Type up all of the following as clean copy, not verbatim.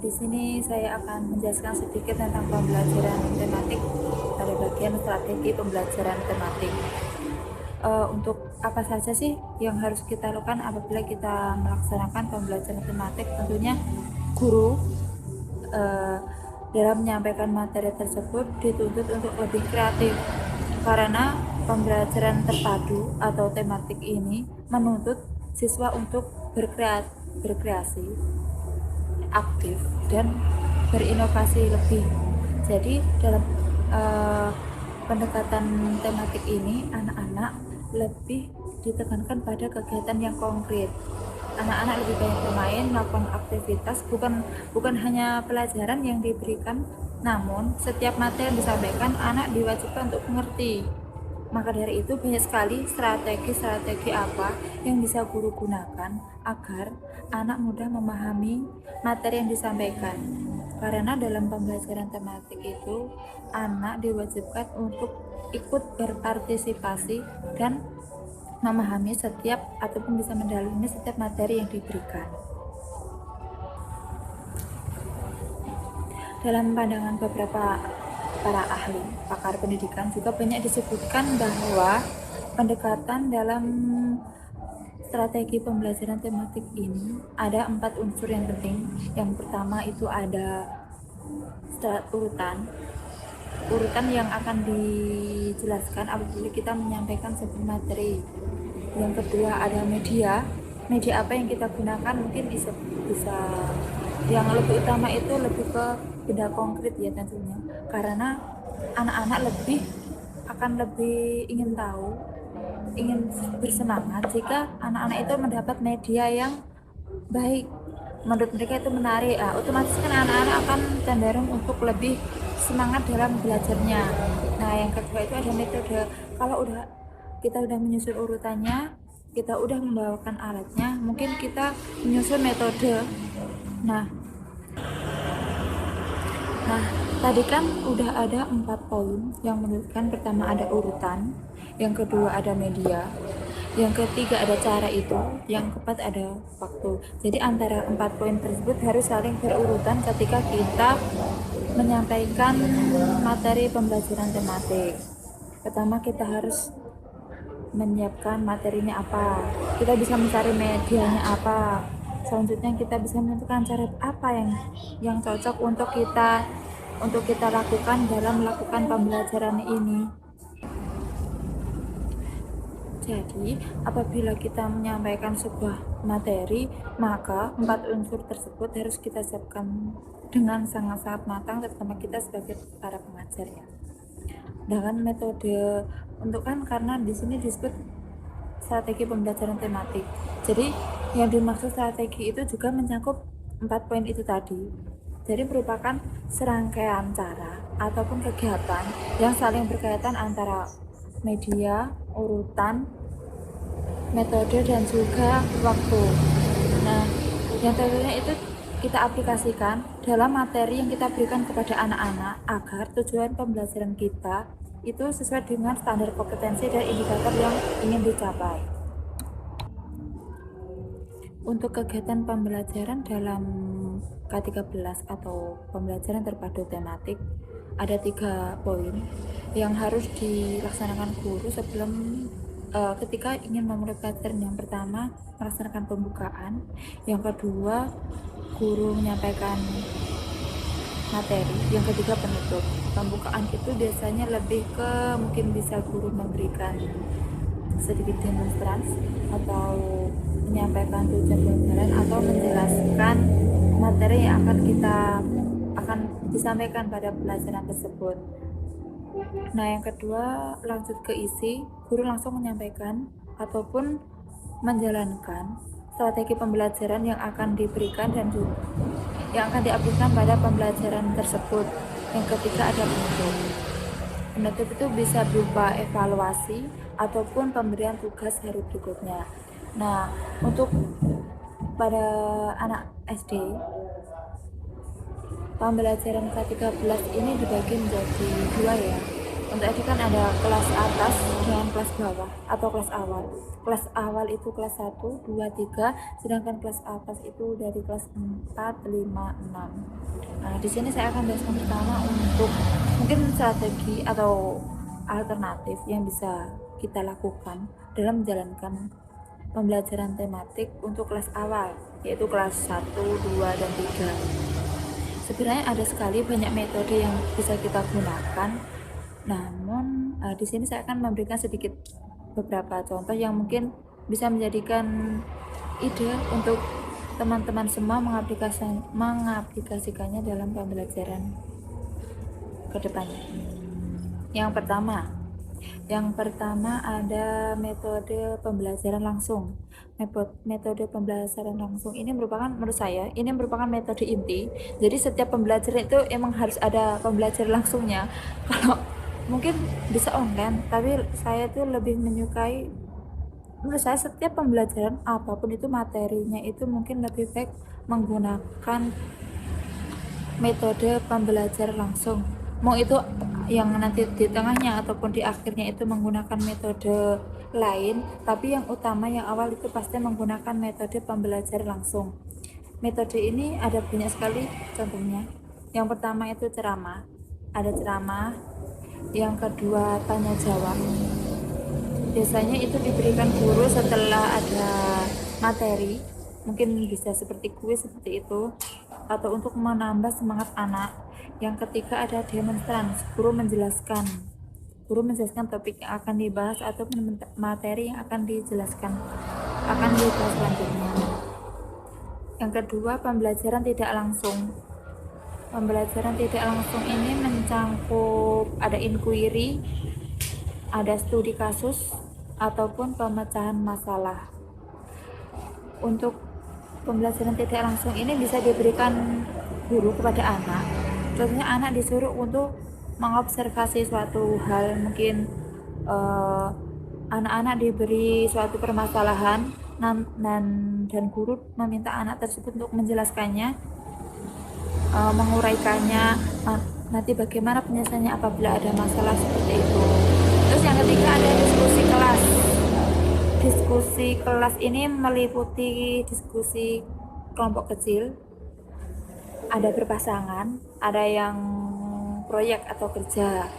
Di sini saya akan menjelaskan sedikit tentang pembelajaran tematik pada bagian strategi pembelajaran tematik. Untuk apa saja sih yang harus kita lakukan apabila kita melaksanakan pembelajaran tematik? Tentunya guru dalam menyampaikan materi tersebut dituntut untuk lebih kreatif, karena pembelajaran terpadu atau tematik ini menuntut siswa untuk berkreasi, aktif, dan berinovasi lebih. Jadi dalam pendekatan tematik ini, anak-anak lebih ditekankan pada kegiatan yang konkret. Anak-anak lebih banyak bermain, melakukan aktivitas, bukan hanya pelajaran yang diberikan, namun setiap materi yang disampaikan anak diwajibkan untuk mengerti. Maka dari itu banyak sekali strategi apa yang bisa guru gunakan agar anak mudah memahami materi yang disampaikan. Karena dalam pembelajaran tematik itu anak diwajibkan untuk ikut berpartisipasi dan memahami setiap ataupun bisa mendalami setiap materi yang diberikan. Dalam pandangan beberapa para ahli, pakar pendidikan juga banyak disebutkan bahwa pendekatan dalam strategi pembelajaran tematik ini ada 4 unsur yang penting. Yang pertama itu ada urutan yang akan dijelaskan apabila kita menyampaikan sebuah materi. Yang kedua ada media apa yang kita gunakan, mungkin bisa yang lebih utama itu lebih ke benda konkret ya tentunya, karena anak-anak akan lebih ingin tahu, ingin bersemangat jika anak-anak itu mendapat media yang baik, menurut mereka itu menarik. Otomatis kan anak-anak akan cenderung untuk lebih semangat dalam belajarnya. Nah, yang kedua itu ada metode. Kalau kita udah menyusun urutannya, kita udah membawakan alatnya, mungkin kita menyusun metode. Nah, tadi kan udah ada 4 poin yang menunjukkan. Pertama ada urutan, yang kedua ada media, yang ketiga ada cara itu, yang keempat ada waktu. Jadi antara 4 poin tersebut harus saling berurutan ketika kita menyampaikan materi pembelajaran tematik. Pertama kita harus menyiapkan materinya apa, kita bisa mencari medianya apa, selanjutnya kita bisa menentukan cara apa yang cocok untuk kita lakukan dalam melakukan pembelajaran ini. Jadi apabila kita menyampaikan sebuah materi, maka 4 unsur tersebut harus kita siapkan dengan sangat-sangat matang, terutama kita sebagai para pengajar ya. Dengan metode karena di sini disebut strategi pembelajaran tematik. Jadi yang dimaksud strategi itu juga mencakup 4 poin itu tadi. Jadi merupakan serangkaian cara ataupun kegiatan yang saling berkaitan antara media, urutan, metode, dan juga waktu. Nah, yang tentunya itu kita aplikasikan dalam materi yang kita berikan kepada anak-anak agar tujuan pembelajaran kita itu sesuai dengan standar kompetensi dan indikator yang ingin dicapai. Untuk kegiatan pembelajaran dalam K13 atau pembelajaran terpadu tematik, ada 3 poin yang harus dilaksanakan guru sebelum ketika ingin memulai pelajaran. Yang pertama, melaksanakan pembukaan. Yang kedua, guru menyampaikan materi. Yang ketiga, penutup. Pembukaan itu biasanya lebih ke mungkin bisa guru memberikan sedikit demonstrasi atau menyampaikan tujuan pembelajaran atau menjelaskan materi yang akan disampaikan pada pelajaran tersebut. Nah, yang kedua lanjut ke isi, guru langsung menyampaikan ataupun menjalankan strategi pembelajaran yang akan diberikan dan yang akan diaplikasikan pada pembelajaran tersebut. Yang ketiga ada penutup. Penutup itu bisa berupa evaluasi ataupun pemberian tugas hari berikutnya. Nah, untuk pada anak SD, pembelajaran K13 ini dibagi menjadi 2 ya. Untuk itu kan ada kelas atas dengan kelas bawah atau kelas awal. Kelas awal itu kelas 1, 2, 3, sedangkan kelas atas itu dari kelas 4, 5, 6. Nah, di sini saya akan bahas yang pertama untuk mungkin strategi atau alternatif yang bisa kita lakukan dalam menjalankan pembelajaran tematik untuk kelas awal, yaitu kelas 1, 2, dan 3. Sebenarnya ada sekali banyak metode yang bisa kita gunakan. Namun di sini saya akan memberikan sedikit beberapa contoh yang mungkin bisa menjadikan ide untuk teman-teman semua mengaplikasikannya dalam pembelajaran ke depannya. Yang pertama ada metode pembelajaran langsung. Metode pembelajaran langsung ini menurut saya merupakan metode inti. Jadi setiap pembelajaran itu emang harus ada pembelajaran langsungnya. Kalau mungkin bisa online, tapi saya tuh lebih menyukai, menurut saya setiap pembelajaran apapun itu materinya itu mungkin lebih baik menggunakan metode pembelajaran langsung. Mau itu yang nanti di tengahnya ataupun di akhirnya itu menggunakan metode lain, tapi yang utama yang awal itu pasti menggunakan metode pembelajaran langsung. Metode ini ada banyak sekali contohnya. Yang pertama itu ceramah. Ada ceramah. Yang kedua tanya jawab. Biasanya itu diberikan guru setelah ada materi, mungkin bisa seperti kuis seperti itu, atau untuk menambah semangat anak. Yang ketiga ada demonstran, guru menjelaskan topik yang akan dibahas atau materi yang akan dibahas selanjutnya. Yang kedua, pembelajaran tidak langsung. Pembelajaran tidak langsung ini mencangkup ada inquiry, ada studi kasus, ataupun pemecahan masalah. Untuk pembelajaran tidak langsung ini bisa diberikan guru kepada anak. Contohnya anak disuruh untuk mengobservasi suatu hal, mungkin anak-anak diberi suatu permasalahan dan guru meminta anak tersebut untuk menjelaskannya, menguraikannya, nanti bagaimana penyelesaiannya apabila ada masalah seperti itu. Terus yang ketiga ada diskusi kelas. Diskusi kelas ini meliputi diskusi kelompok kecil, ada berpasangan, ada yang proyek atau kerja.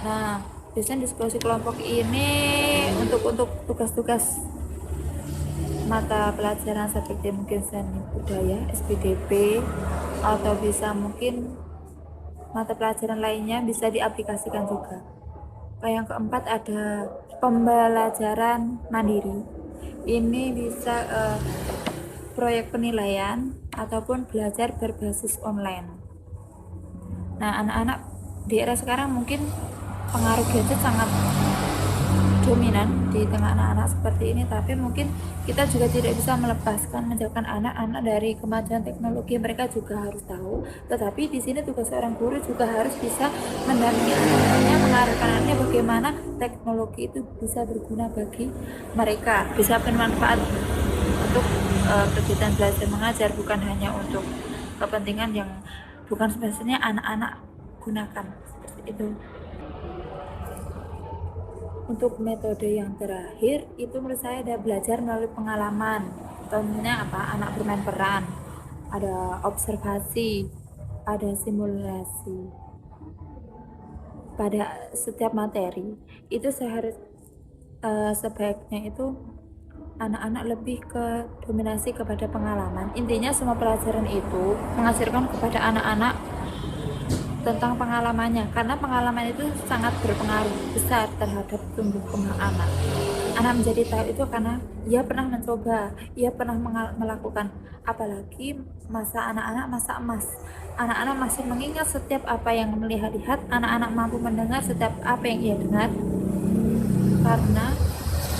Nah, biasanya diskusi kelompok ini untuk tugas-tugas mata pelajaran seperti mungkin seni budaya, SPDP, atau bisa mungkin mata pelajaran lainnya bisa diaplikasikan juga. Yang keempat ada pembelajaran mandiri. Ini bisa proyek penilaian ataupun belajar berbasis online. Nah, anak-anak di era sekarang mungkin pengaruh gadget sangat dominan di tengah anak-anak seperti ini, tapi mungkin kita juga tidak bisa menjauhkan anak-anak dari kemajuan teknologi. Mereka juga harus tahu, tetapi di sini tugas seorang guru juga harus bisa mendampingi anak-anaknya, mengarahkan anaknya bagaimana teknologi itu bisa berguna bagi mereka, bisa bermanfaat untuk kegiatan belajar mengajar, bukan hanya untuk kepentingan yang bukan semestinya anak-anak gunakan seperti itu. Untuk metode yang terakhir itu menurut saya ada belajar melalui pengalaman. Contohnya apa? Anak bermain peran, ada observasi, ada simulasi. Pada setiap materi itu sebaiknya itu anak-anak lebih ke dominasi kepada pengalaman. Intinya semua pelajaran itu menghasilkan kepada anak-anak tentang pengalamannya, karena pengalaman itu sangat berpengaruh besar terhadap tumbuh kembang anak. Anak menjadi tahu itu karena ia pernah mencoba, ia pernah melakukan. Apalagi masa anak-anak masa emas, anak-anak masih mengingat setiap apa yang melihat, anak-anak mampu mendengar setiap apa yang ia dengar, karena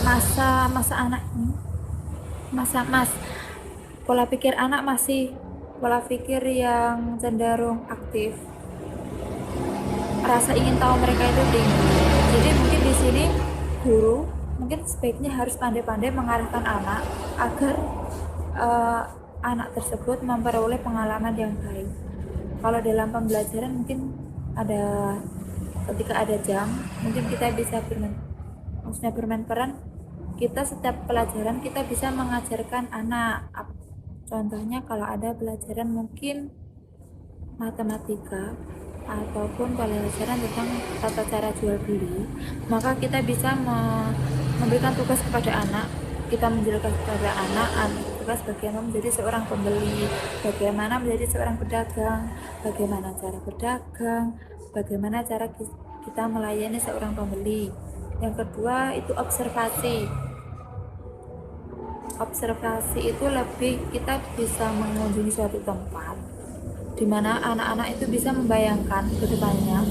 masa anak ini masa emas. Pola pikir anak masih pola pikir yang cenderung aktif, rasa ingin tahu mereka itu tinggi. Jadi mungkin di sini guru mungkin sebaiknya harus pandai-pandai mengarahkan anak agar anak tersebut memperoleh pengalaman yang baik. Kalau dalam pembelajaran mungkin ada ketika ada jam mungkin kita bisa bermain peran. Kita setiap pelajaran kita bisa mengajarkan anak, contohnya kalau ada pelajaran mungkin matematika ataupun pelajaran tentang tata cara jual beli, maka kita bisa memberikan tugas kepada anak. Kita menjelaskan kepada anak tugas bagaimana menjadi seorang pembeli, bagaimana menjadi seorang pedagang, bagaimana cara berdagang, bagaimana cara kita melayani seorang pembeli. Yang kedua itu observasi. Observasi itu lebih kita bisa mengunjungi suatu tempat di mana anak-anak itu bisa membayangkan ke depannya.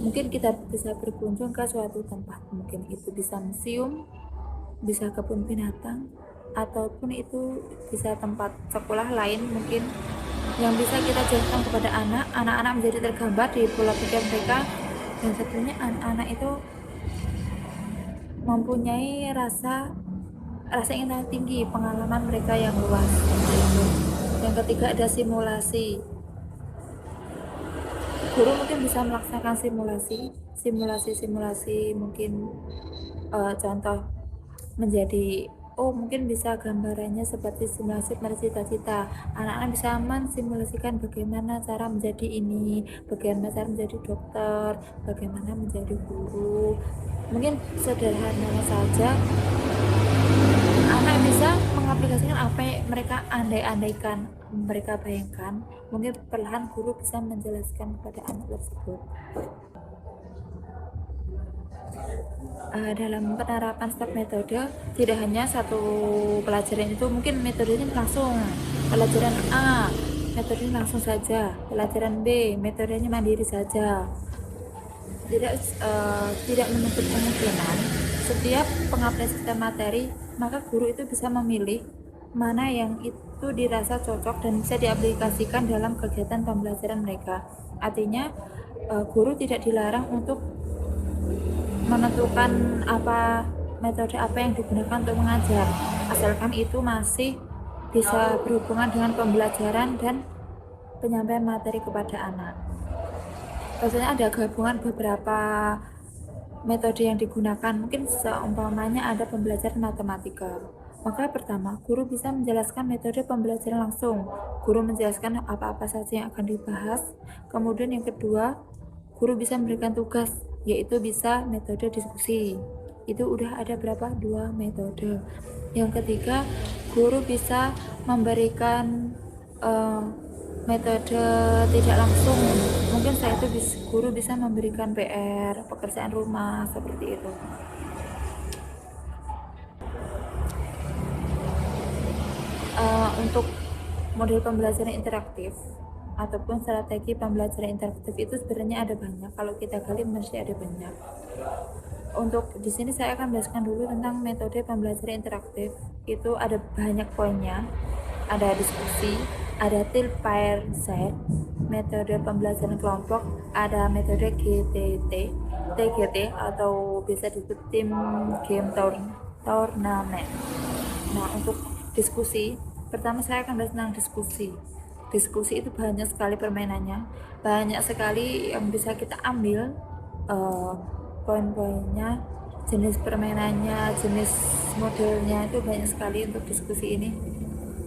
Mungkin kita bisa berkunjung ke suatu tempat, mungkin itu bisa museum, bisa kebun binatang, ataupun itu bisa tempat sekolah lain mungkin yang bisa kita jelaskan kepada anak-anak menjadi tergambar di pola pikir mereka. Dan tentunya anak-anak itu mempunyai rasa ingin tahu tinggi, pengalaman mereka yang luas. Yang ketiga ada simulasi. Guru mungkin bisa melaksanakan simulasi mungkin contoh menjadi mungkin bisa gambarannya seperti simulasi cita-cita. Anak-anak bisa mensimulasikan bagaimana cara menjadi ini, bagaimana cara menjadi dokter, bagaimana menjadi guru. Mungkin sederhana saja anak bisa mengaplikasikan apa yang mereka andai-andaikan, mereka bayangkan. Mungkin perlahan guru bisa menjelaskan kepada anak tersebut. Dalam penerapan setiap metode tidak hanya satu pelajaran itu, mungkin metodenya langsung pelajaran A metodenya langsung saja, pelajaran B metodenya mandiri saja. Tidak menutup kemungkinan setiap pengaplikasian materi, maka guru itu bisa memilih mana yang itu dirasa cocok dan bisa diaplikasikan dalam kegiatan pembelajaran mereka. Artinya guru tidak dilarang untuk menentukan metode apa yang digunakan untuk mengajar, asalkan itu masih bisa berhubungan dengan pembelajaran dan penyampaian materi kepada anak. Biasanya ada gabungan beberapa metode yang digunakan. Mungkin seumpamanya ada pembelajaran matematika, maka pertama guru bisa menjelaskan metode pembelajaran langsung. Guru menjelaskan apa-apa saja yang akan dibahas. Kemudian yang kedua, guru bisa memberikan tugas, yaitu bisa metode diskusi. Itu udah ada berapa? 2 metode. Yang ketiga, guru bisa memberikan metode tidak langsung. Mungkin saya itu guru bisa memberikan PR, pekerjaan rumah, seperti itu. Untuk model pembelajaran interaktif ataupun strategi pembelajaran interaktif itu sebenarnya ada banyak. Kalau kita gali masih ada banyak. Untuk di sini saya akan jelaskan dulu tentang metode pembelajaran interaktif. Itu ada banyak poinnya. Ada diskusi, ada team pair set, metode pembelajaran kelompok, ada metode TGT atau bisa disebut tim game turnamen. Nah, untuk diskusi, pertama saya akan bahas tentang diskusi. Diskusi itu banyak sekali permainannya, banyak sekali yang bisa kita ambil poin-poinnya, jenis permainannya, jenis modelnya, itu banyak sekali untuk diskusi ini.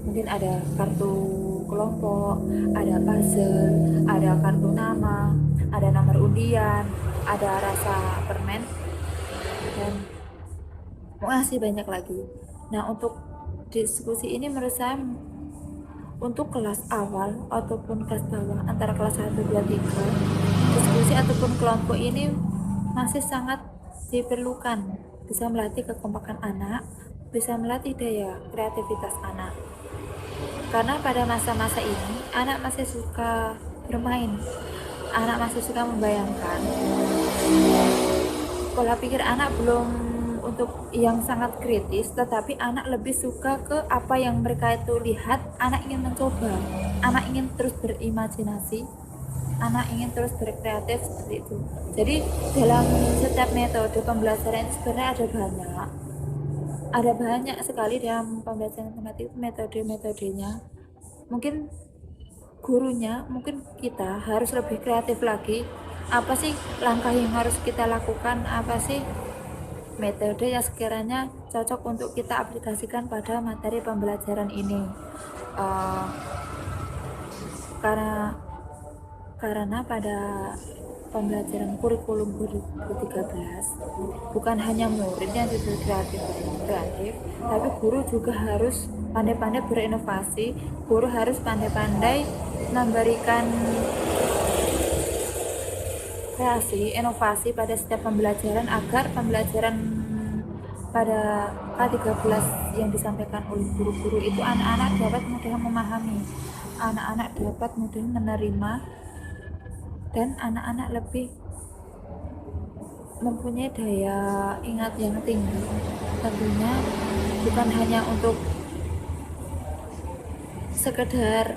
Mungkin ada kartu kelompok, ada puzzle, ada kartu nama, ada nomor undian, ada rasa permen, dan masih banyak lagi. Nah, untuk diskusi ini menurut saya untuk kelas awal ataupun kelas bawah antara kelas 1, 2, 3, diskusi ataupun kelompok ini masih sangat diperlukan. Bisa melatih kekompakan anak, bisa melatih daya kreativitas anak. Karena pada masa-masa ini anak masih suka bermain, anak masih suka membayangkan. Pola pikir anak belum untuk yang sangat kritis, tetapi anak lebih suka ke apa yang mereka itu lihat. Anak ingin mencoba, anak ingin terus berimajinasi, anak ingin terus berkreatif, seperti itu. Jadi dalam setiap metode pembelajaran itu sebenarnya ada banyak sekali dalam pembelajaran matematik, metode-metodenya. Mungkin gurunya, mungkin kita harus lebih kreatif lagi apa sih langkah yang harus kita lakukan, apa sih metode yang sekiranya cocok untuk kita aplikasikan pada materi pembelajaran ini. Uh, karena karena pada pembelajaran kurikulum 2013 bukan hanya murid yang diberi kreatif, tapi guru juga harus pandai-pandai berinovasi. Guru harus pandai-pandai memberikan kreasi, inovasi pada setiap pembelajaran agar pembelajaran pada K13 yang disampaikan oleh guru-guru itu anak-anak dapat mudah memahami, anak-anak dapat mudah menerima, dan anak-anak lebih mempunyai daya ingat yang tinggi. Tentunya bukan hanya untuk sekedar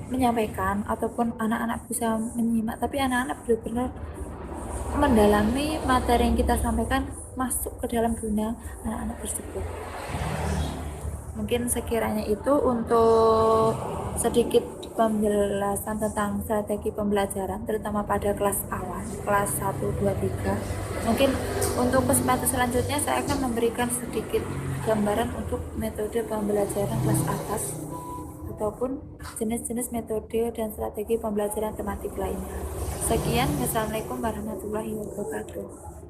menyampaikan ataupun anak-anak bisa menyimak, tapi anak-anak benar-benar mendalami materi yang kita sampaikan, masuk ke dalam dunia anak-anak tersebut. Mungkin sekiranya itu untuk sedikit penjelasan tentang strategi pembelajaran, terutama pada kelas awal, kelas 1, 2, 3. Mungkin untuk kesempatan selanjutnya saya akan memberikan sedikit gambaran untuk metode pembelajaran kelas atas ataupun jenis-jenis metode dan strategi pembelajaran tematik lainnya. Sekian, wassalamualaikum warahmatullahi wabarakatuh.